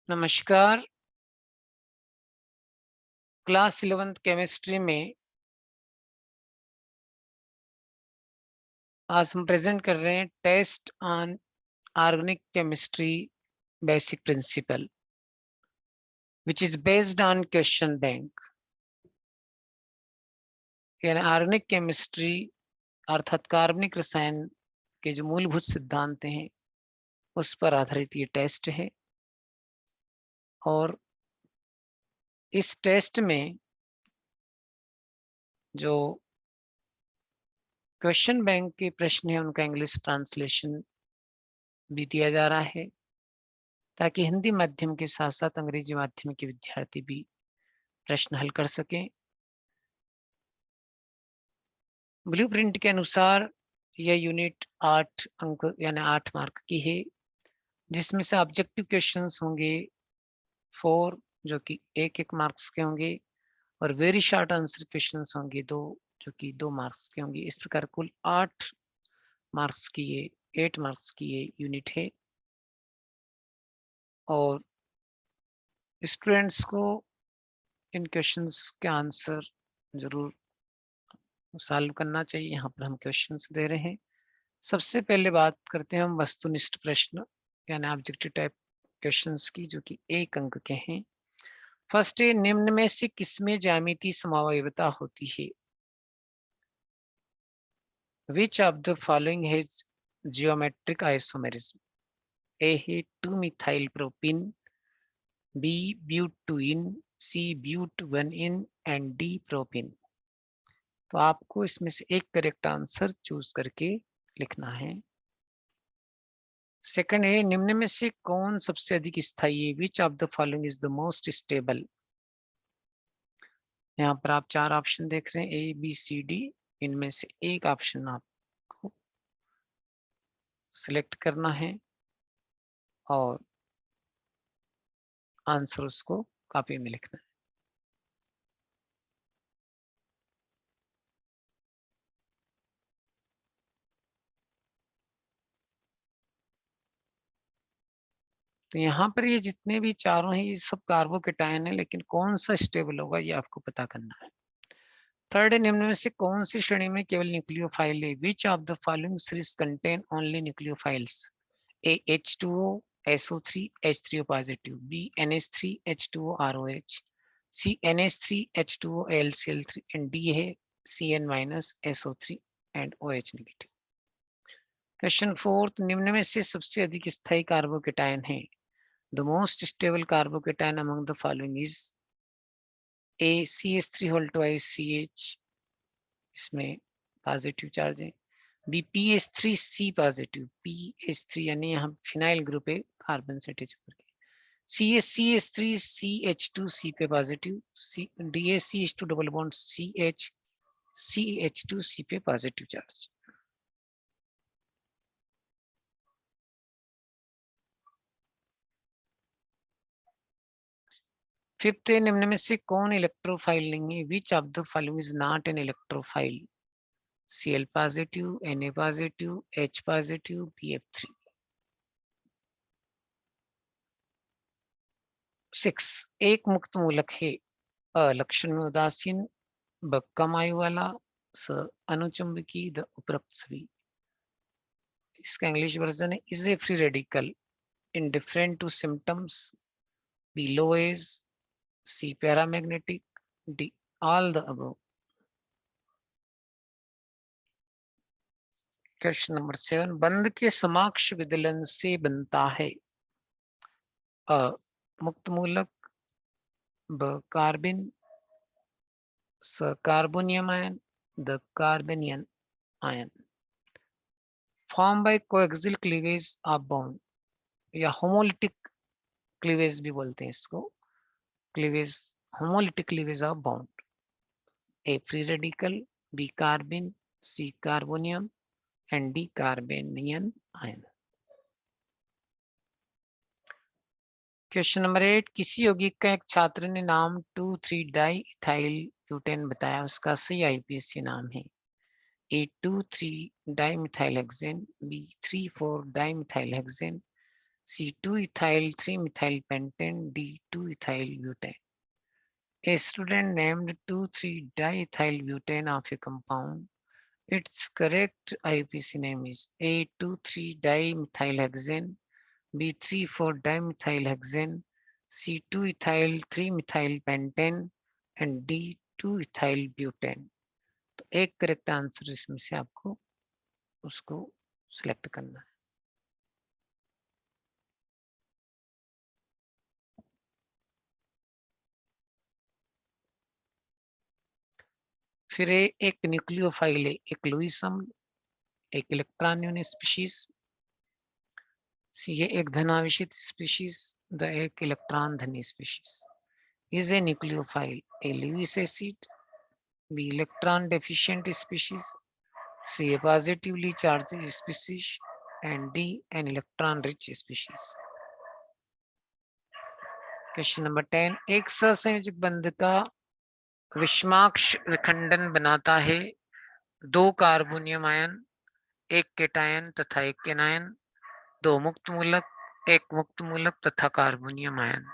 नमस्कार। Class 11th chemistry में आज हम प्रेजेंट कर रहे हैं test on organic chemistry basic principle which is based on question bank. यानी ऑर्गेनिक केमिस्ट्री अर्थात कार्बनिक रसायन के जो मूलभूत सिद्धांत हैं उस पर आधारित ये टेस्ट है। और इस टेस्ट में जो क्वेश्चन बैंक के प्रश्न है उनका इंग्लिश ट्रांसलेशन भी दिया जा रहा है ताकि हिंदी माध्यम के साथ साथ अंग्रेजी माध्यम के विद्यार्थी भी प्रश्न हल कर सकें। ब्लूप्रिंट के अनुसार यह यूनिट 8 अंक यानी 8 मार्क की है, जिसमें से ऑब्जेक्टिव क्वेश्चंस होंगे 4 जो कि 1-1 मार्क्स के होंगे और वेरी शॉर्ट आंसर क्वेश्चंस होंगे 2 जो कि 2 मार्क्स के होंगे। इस प्रकार कुल 8 मार्क्स की ये 8 मार्क्स की ये यूनिट है और स्टूडेंट्स को इन क्वेश्चंस के आंसर जरूर सॉल्व करना चाहिए। यहाँ पर हम क्वेश्चंस दे रहे हैं। सबसे पहले बात करते हैं हम वस्तुनिष्ठ प्रश्न यानी ऑब्जेक्टिव टाइप क्वेश्चंस की, जो कि 1 अंक के हैं। फर्स्ट है, निम्न में से किसमें ज्यामितीय समवायवता होती है? Which of the following has geometric isomerism? A है 2-methyl propene, B butene, C but1ene and D propene। तो आपको इसमें से एक करेक्ट आंसर चूज करके लिखना है। सेकंड है, निम्न में से कौन सबसे अधिक स्थायी है? Which of the following is the most stable? यहाँ पर आप 4 ऑप्शन देख रहे हैं, ए बी सी डी। इनमें से एक ऑप्शन आपको सिलेक्ट करना है और आंसर उसको कॉपी में लिखना है। तो यहाँ पर ये जितने भी चारों हैं ये सब कार्बोकेटायन है, लेकिन कौन सा स्टेबल होगा ये आपको पता करना है। थर्ड है, निम्न में से कौन सी श्रेणी में केवल न्यूक्लियोफाइल है? Which of the following series contain only nucleophiles? A H2O SO3 H3O positive, B NH3 H2O ROH, C NH3 H2O AlCl3 and D है Cn minus SO3 and OH negative। Question 4, निम्न में से सबसे अधिक स्थायी carbocation है? The most stable carbocation among the following is A CH3 whole twice CH, इसमें positive charge है। बी PH3C पॉजिटिव, PH3 यानी यहाँ फिनाइल ग्रुप है कार्बन से अटैच करके। CH3 CH2C पे positive, DACH2 double bond CH CH2C पे positive charge. Fifth, निम्न में से कौन इलेक्ट्रोफाइल नहीं है? Which of the following is not an electrophile? Cl positive, Na positive, H positive, Pf3। 6, एक मुक्त मूलक है, लक्षण में उदासीन, ब कम आयु वाला, स अनुचुंबकी, द उपरोक्त सभी। इसका इंग्लिश वर्जन है, is A free radical indifferent to symptoms, B low edge, C paramagnetic, D all the above। Question number 7, बंध के समाक्ष विदलन से बनता है? अ मुक्त मूलक, ब कार्बन, स कार्बोनियम आयन, द carbanion ion. Form by coaxial cleavage of bond या होमोलिटिक क्लीवेज भी बोलते हैं इसको, cleavage, homolytic cleavage of bond. A free radical, B carbon, C carbonium and D carbanion ion. Question number 8, किसी यौगिक का एक छात्र ने नाम 2,3 डाई इथाइल ब्यूटेन बताया, उसका सही आईपीएसी नाम है? A 2,3 dimethyl hexane, B 3,4 dimethyl hexane, C2 ethyl 3 methyl pentane, D2 ethyl butane. A student named 2,3 diethyl butane of a compound. Its correct IUPAC name is A23 dimethylhexane, B34 dimethylhexane, C2 ethyl 3 methyl pentane and D2 ethyl butane. तो एक correct answer इसमें से आपको उसको select करना है। फिर एक न्यूक्लियोफाइल है, एक लुईस अम्ल, एक इलेक्ट्रॉन यूनिट स्पीशीज, ये एक धनावेशित स्पीशीज, द एक इलेक्ट्रॉन धनी species is a nucleophile, a Lewis acid, B electron deficient species, C a positively charged species and D an electron rich species. Question number 10, एक सहसंयोजक बंध का विषमाक्ष विखंडन बनाता है 2 कार्बोनियम आयन, 1 केटायन तथा 1 एनायन, 2 मुक्त मूलक, 1 मुक्त मूलक तथा carbonium ion.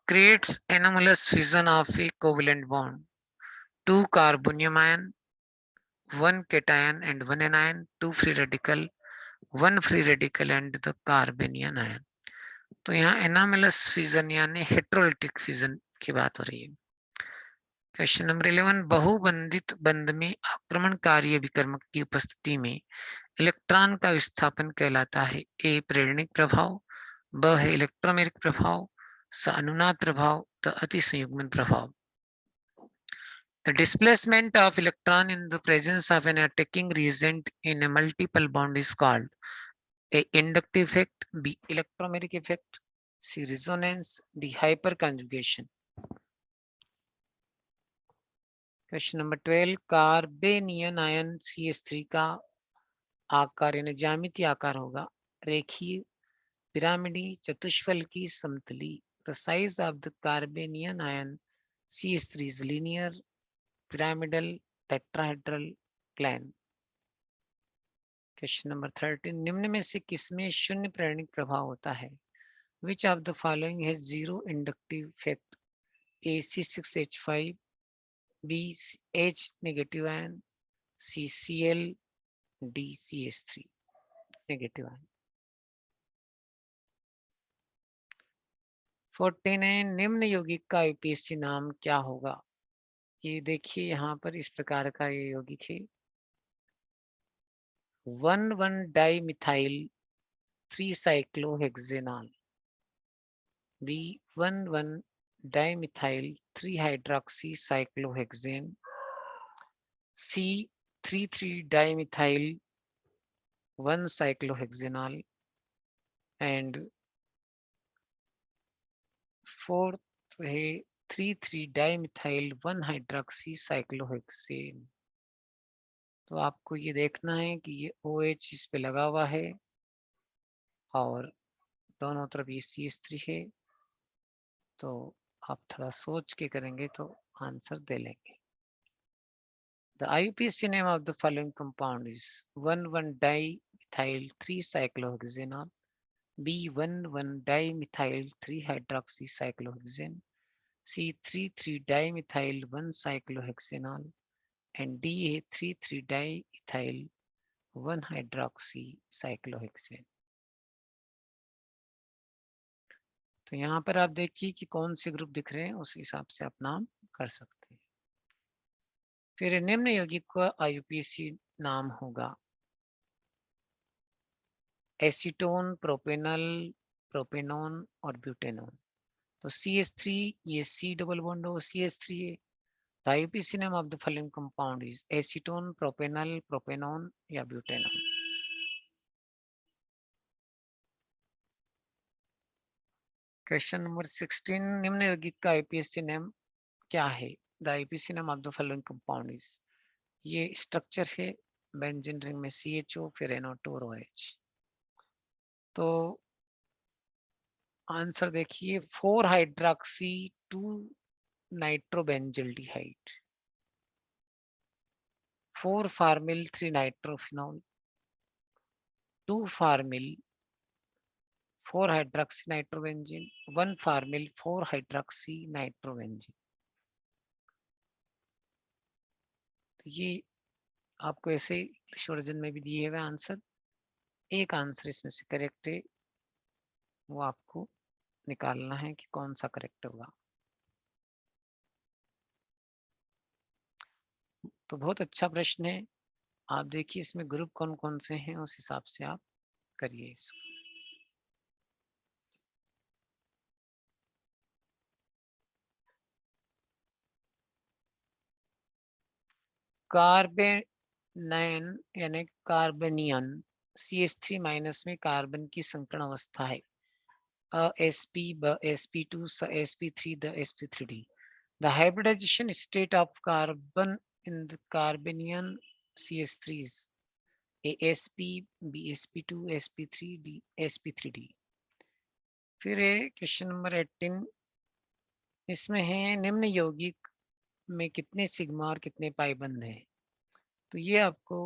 Creates anomalous fission of a covalent bond, 2 carbonium ion, 1 cation and 1 anion, 2 free radical, 1 free radical and the carbanion ion. तो यहाँ एनामेलस फिजन यानी हेट्रोलिटिक फिजन की बात हो रही है। क्वेश्चन नंबर 11, बहुबंधित बंध में आक्रमणकारी अभिकर्मक की उपस्थिति में इलेक्ट्रॉन का विस्थापन कहलाता है ए प्रेरणिक प्रभाव, ब है इलेक्ट्रोमेरिक प्रभाव, स अनुनाद प्रभाव, द अतिसंयुग्मन प्रभाव। The displacement of electron in the presence of an attacking reagent in a multiple bond is called A inductive effect, B electromeric effect, C resonance, D hyperconjugation. Question number 12, carbanion ion CH3 का आकार यानी ज्यामितीय आकार होगा रेखीय, पिरामिडी, चतुष्फल की समतली. The size of the carbanion ion CH3 is linear, pyramidal, tetrahedral, plane. Question number 13, निम्न में से किसमें शून्य प्रेरणिक प्रभाव होता है? Which of the following has zero inductive effect? A C6H5, B H negative ion, C Cl, D CH3 negative ion. 14 है, निम्न यौगिक का IUPAC नाम क्या होगा? ये देखिए यहाँ पर इस प्रकार का ये यौगिक है 1,1-dimethyl 3-cyclohexanol, B 1,1-dimethyl 3-hydroxycyclohexane, C 3,3-dimethyl 1-cyclohexanol and fourth है 3,3-dimethyl 1-hydroxycyclohexane। तो आपको ये देखना है कि ये OH इस पे लगा हुआ है और दोनों तरफ ये CH3 है, तो आप थोड़ा सोच के करेंगे तो आंसर दे लेंगे। The IUPAC name of the following compound is 1,1-dimethyl 3-cyclohexanol, B 1,1-dimethyl 3-hydroxycyclohexane, C 3,3-dimethyl 1-cyclohexanol and D 3,3-diethyl 1-hydroxycyclohexane। तो यहाँ पर आप देखिए कि कौन से ग्रुप दिख रहे हैं, उस हिसाब से आप नाम कर सकते हैं। फिर निम्न यौगिक का IUPAC नाम होगा एसीटोन, प्रोपेनल, प्रोपेनॉन और ब्यूटेनॉन। तो CH3 ये C डबल बॉन्ड हो CH3 है। The IUPAC name of the following compound is acetone, propanol, propanone या butanol। क्वेश्चन नंबर 16, निम्न यौगिक का IUPAC नेम क्या है? The IUPAC name of the following compound is, ये स्ट्रक्चर है बेंजीन रिंग में CHO फिर NO2 और OH। तो आंसर देखिए 4-hydroxy 2-nitrobenzaldehyde, 4-farmyl 3-nitrophenol, 2-farmyl 4 hydroxy nitrobenzene, 1 formyl 4 hydroxy nitrobenzene. तो ये आपको ऐसे इंग्लिश वर्जन में भी दिए हुए आंसर, एक आंसर इसमें से करेक्ट है, वो आपको निकालना है कि कौन सा करेक्ट होगा। तो बहुत अच्छा प्रश्न है। आप देखिए इसमें ग्रुप कौन कौन से हैं, उस हिसाब से आप करिए इसको। कार्बेनाइन यानी कार्बनियन CH3 माइनस में कार्बन की संकरण अवस्था है, sp sp2 sp3 the sp3d. The hybridization state of carbon in the carbanion CH3 is AsP, BsP2, sp3d, sp3d. फिर है क्वेश्चन नंबर 18, इसमें है निम्न यौगिक में कितने सिग्मा और कितने पाइबंद हैं। तो ये आपको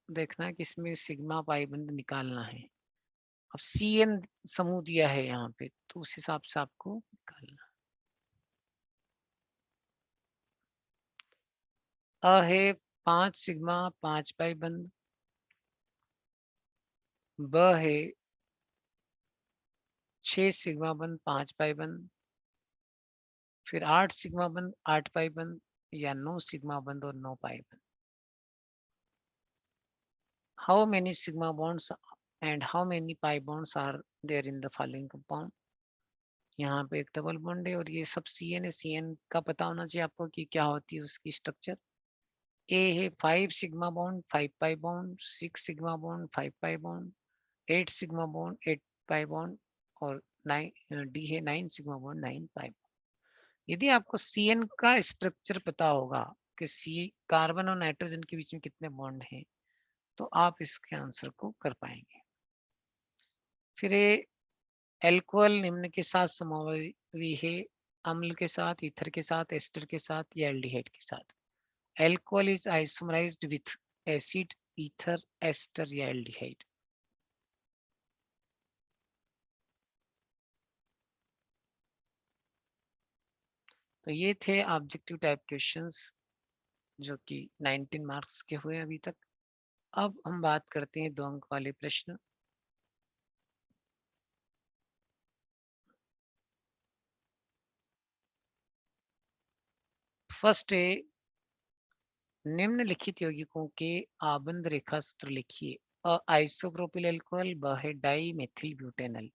देखना है कि इसमें सिग्मा पाइबंद निकालना है। अब CN समूह दिया है यहाँ पे, तो उस हिसाब से आपको निकालना। है 5 सिग्मा 5 पाइबंद, ब है 6 सिग्मा बंद 5 पाइबंद, फिर 8 सिग्मा बंद 8 पाइबंद, या 9 सिग्मा बंद और 9 pi bond. How many sigma bonds and how many pi bonds are there in the following compound. यहाँ पे एक डबल बॉन्ड है और ये सब CN है। CN का पता होना चाहिए आपको कि क्या होती है उसकी स्ट्रक्चर। ए है 5 sigma bond 5 pi bond, 6 sigma bond 5 pi bond, 8 sigma bond 8 pi bond, और 9 डी है 9 सिग्मा बॉन्ड 9 पाई बॉन्ड। यदि आपको CN का स्ट्रक्चर पता होगा कि सी कार्बन और नाइट्रोजन के बीच में कितने बॉन्ड हैं, तो आप इसके आंसर को कर पाएंगे। फिर एल्कोहल निम्न के साथ समावी है, अम्ल के साथ, ईथर के साथ, एस्टर के साथ या एल्डिहाइड के साथ। Alcohol is isomerized with acid, ether, ester या एल्डिहाइड। तो ये थे ऑब्जेक्टिव टाइप क्वेश्चंस जो कि 19 मार्क्स के हुए अभी तक। अब हम बात करते हैं 2 अंक वाले प्रश्न। फर्स्ट है, निम्नलिखित यौगिकों के आबंध रेखा सूत्र लिखिए। आइसोप्रोपिल अल्कोहल, ब है dimethyl butanal.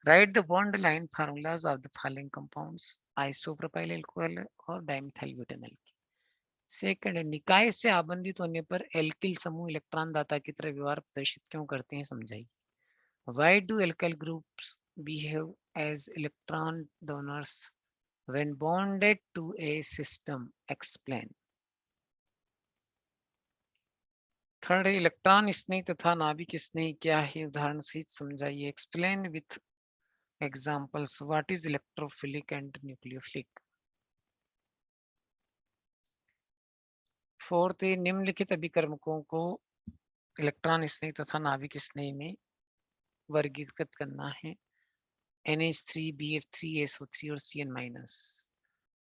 Right the bond line formulas of the following compounds, isopropyl alcohol और डाइमिथाइल ब्यूटेनल। सेकंड, निकाय से आबंधित होने पर एल्किल समूह इलेक्ट्रॉन दाता की तरह व्यवहार प्रदर्शित क्यों करते हैं, समझाइए। Why do alkyl groups behave as electron donors when bonded to a system? Explain. Third, electron स्नेह तथा नाभिक स्नेह क्या है, उदाहरण सहित समझाइए। Explain with examples what is electrophilic and nucleophilic. Fourth, निम्नलिखित अभिकर्मकों को इलेक्ट्रॉन स्नेह तथा नाभिक स्नेह में वर्गीकृत करना है। NH3, BF3, SO3 और CN-।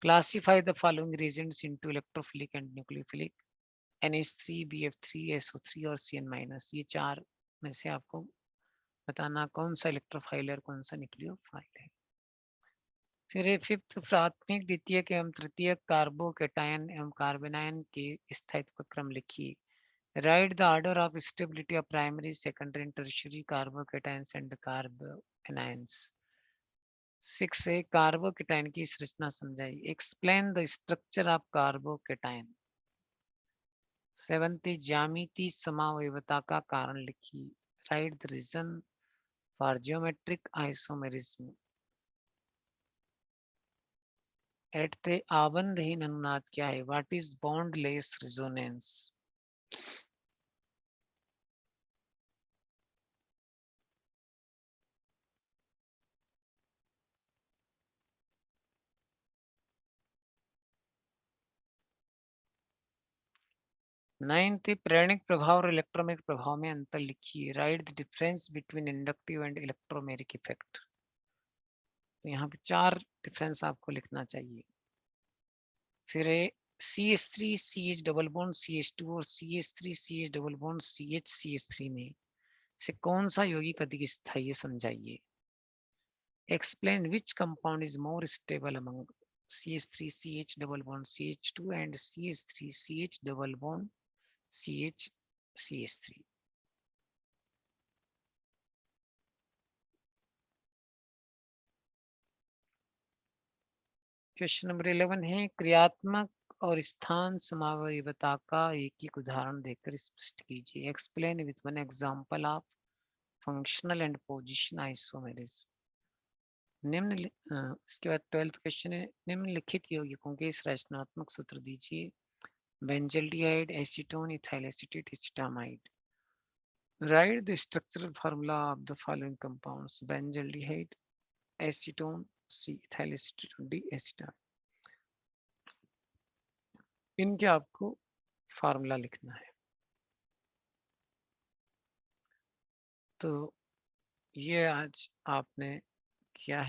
Classify the following reagents into electrophilic and nucleophilic। NH3, BF3, SO3 और CN-। ये 4 में से आपको बताना कौन सा इलेक्ट्रोफाइल है और कौन सा न्यूक्लियोफाइल है। फिर फिफ्थ, प्राथमिक, द्वितीयक एवं तृतीयक कार्बोकेटायन एवं कार्बेनायन के स्थायित्व का क्रम लिखिए। Write the order of stability of primary, secondary and tertiary carbocations and carbanions. 6 है, कार्बोकेटायन की संरचना समझाइए। Explain the structure of carbocation. 7, ज्यामिति समावयवता का कारण लिखिए। Write the reason for geometric isomerism. 8, आबंधहीन अनुनाद क्या है, what is bondless resonance. 9th प्रेरणिक प्रभाव और इलेक्ट्रोमैग्नेटिक प्रभाव में अंतर लिखिए। Write the difference between inductive and electromagnetic effect. तो यहाँ पे 4 डिफरेंस आपको लिखना चाहिए। फिर CH3 CH double bond CH2 और CH3 CH double bond CH CH3 में से कौन सा यौगिक अधिक स्थायी है, समझाइए। Explain which compound is more stable among CH3 CH double bond CH2 and CH3 CH double bond CH CH3। Question number 11 है क्रियात्मक और स्थान समावयवता का एक एक उदाहरण देकर स्पष्ट कीजिए। Explain with one example of functional and position isomerism. इसके बाद 12th क्वेश्चन है निम्नलिखित यौगिकों के इस रचनात्मक सूत्र दीजिए। Benzaldehyde, acetone, ethyl acetate, acetamide. Write the structural formula of the following compounds: benzaldehyde, acetone, C-ethyl acetate, D-acetate। इनके आपको फार्मूला लिखना है। तो ये आज आपने किया है।